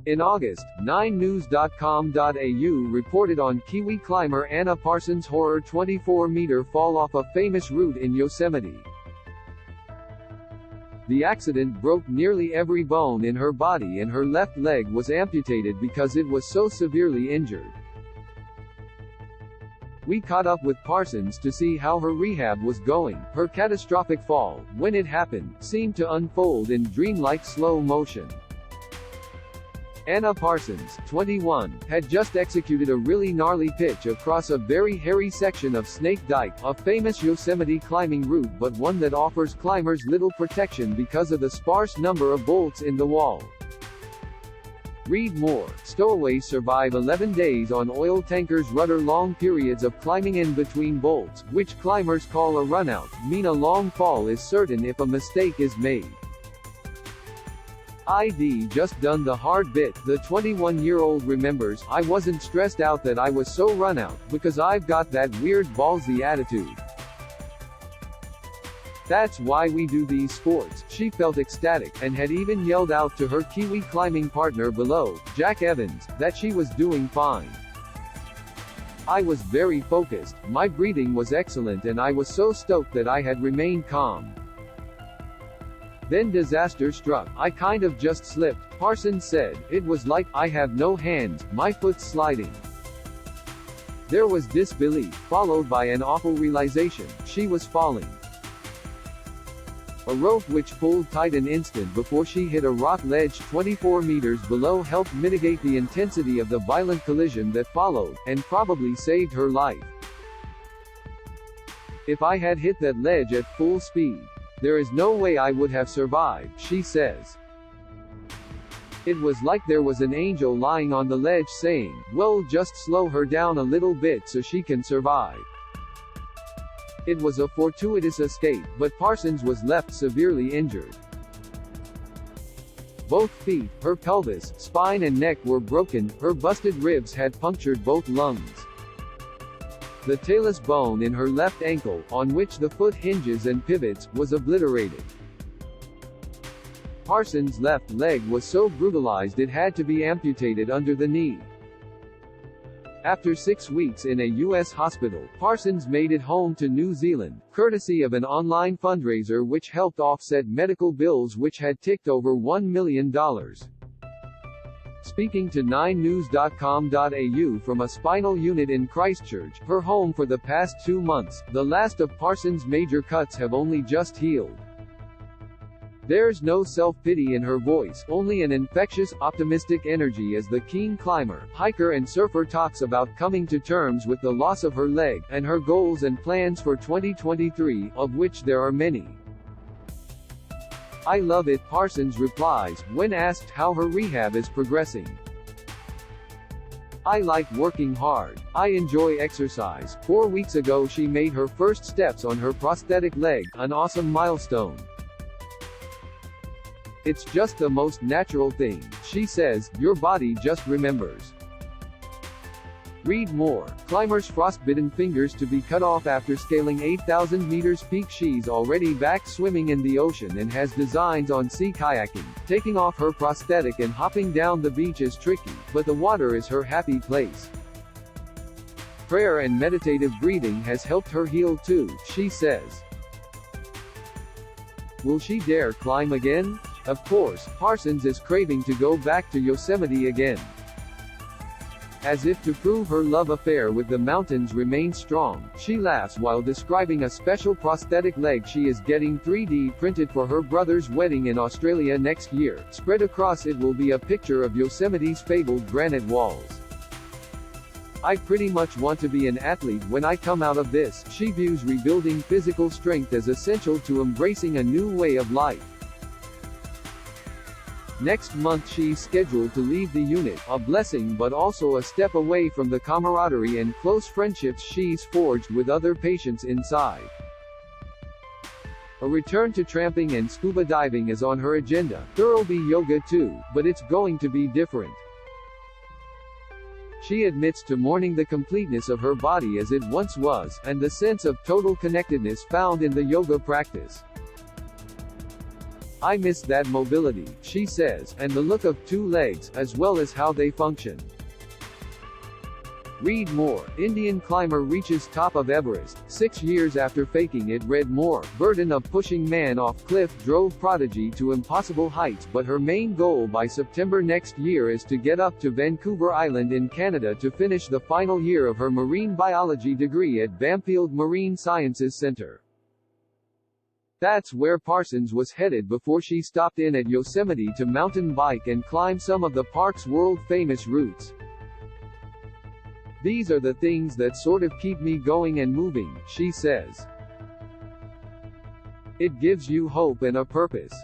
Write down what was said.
In August, 9news.com.au reported on Kiwi climber Anna Parsons' horror 24-meter fall off a famous route in Yosemite. The accident broke nearly every bone in her body and her left leg was amputated because it was so severely injured. We caught up with Parsons to see how her rehab was going. Her catastrophic fall, when it happened, seemed to unfold in dreamlike slow motion. Anna Parsons, 21, had just executed a really gnarly pitch across a very hairy section of Snake Dike, a famous Yosemite climbing route but one that offers climbers little protection because of the sparse number of bolts in the wall. Read more. Stowaways survive 11 days on oil tankers' rudder. Long periods of climbing in between bolts, which climbers call a runout, mean a long fall is certain if a mistake is made. I'd just done the hard bit, the 21-year-old remembers. I wasn't stressed out that I was so run out, because I've got that weird ballsy attitude. That's why we do these sports. She felt ecstatic, and had even yelled out to her Kiwi climbing partner below, Jack Evans, that she was doing fine. I was very focused, my breathing was excellent and I was so stoked that I had remained calm. Then disaster struck. I kind of just slipped, Parsons said. It was like, I have no hands, my foot's sliding. There was disbelief, followed by an awful realization, she was falling. A rope which pulled tight an instant before she hit a rock ledge 24 meters below helped mitigate the intensity of the violent collision that followed, and probably saved her life. If I had hit that ledge at full speed, there is no way I would have survived, she says. It was like there was an angel lying on the ledge saying, well, just slow her down a little bit so she can survive. It was a fortuitous escape, but Parsons was left severely injured. Both feet, her pelvis, spine and neck were broken, her busted ribs had punctured both lungs. The talus bone in her left ankle, on which the foot hinges and pivots, was obliterated. Parsons' left leg was so brutalized it had to be amputated under the knee. After 6 weeks in a U.S. hospital, Parsons made it home to New Zealand, courtesy of an online fundraiser which helped offset medical bills which had ticked over $1 million. Speaking to 9news.com.au from a spinal unit in Christchurch, her home for the past 2 months, the last of Parsons' major cuts have only just healed. There's no self-pity in her voice, only an infectious, optimistic energy as the keen climber, hiker and surfer talks about coming to terms with the loss of her leg, and her goals and plans for 2023, of which there are many. I love it, Parsons replies, when asked how her rehab is progressing. I like working hard. I enjoy exercise. 4 weeks ago she made her first steps on her prosthetic leg, an awesome milestone. It's just the most natural thing, she says, your body just remembers. Read more. Climbers' frostbitten fingers to be cut off after scaling 8,000 meters peak. She's already back swimming in the ocean and has designs on sea kayaking. Taking off her prosthetic and hopping down the beach is tricky, but the water is her happy place. Prayer and meditative breathing has helped her heal too, she says. Will she dare climb again? Of course, Parsons is craving to go back to Yosemite again. As if to prove her love affair with the mountains remains strong, she laughs while describing a special prosthetic leg she is getting 3D printed for her brother's wedding in Australia next year. Spread across it will be a picture of Yosemite's fabled granite walls. I pretty much want to be an athlete when I come out of this. She views rebuilding physical strength as essential to embracing a new way of life. Next month she's scheduled to leave the unit, a blessing but also a step away from the camaraderie and close friendships she's forged with other patients inside. A return to tramping and scuba diving is on her agenda, thoroughly yoga too, but it's going to be different. She admits to mourning the completeness of her body as it once was, and the sense of total connectedness found in the yoga practice. I miss that mobility, she says, and the look of two legs, as well as how they function. Read more. Indian climber reaches top of Everest, 6 years after faking it. Read more. Burden of pushing man off cliff drove prodigy to impossible heights, but her main goal by September next year is to get up to Vancouver Island in Canada to finish the final year of her marine biology degree at Bamfield Marine Sciences Center. That's where Parsons was headed before she stopped in at Yosemite to mountain bike and climb some of the park's world-famous routes. These are the things that sort of keep me going and moving, she says. It gives you hope and a purpose.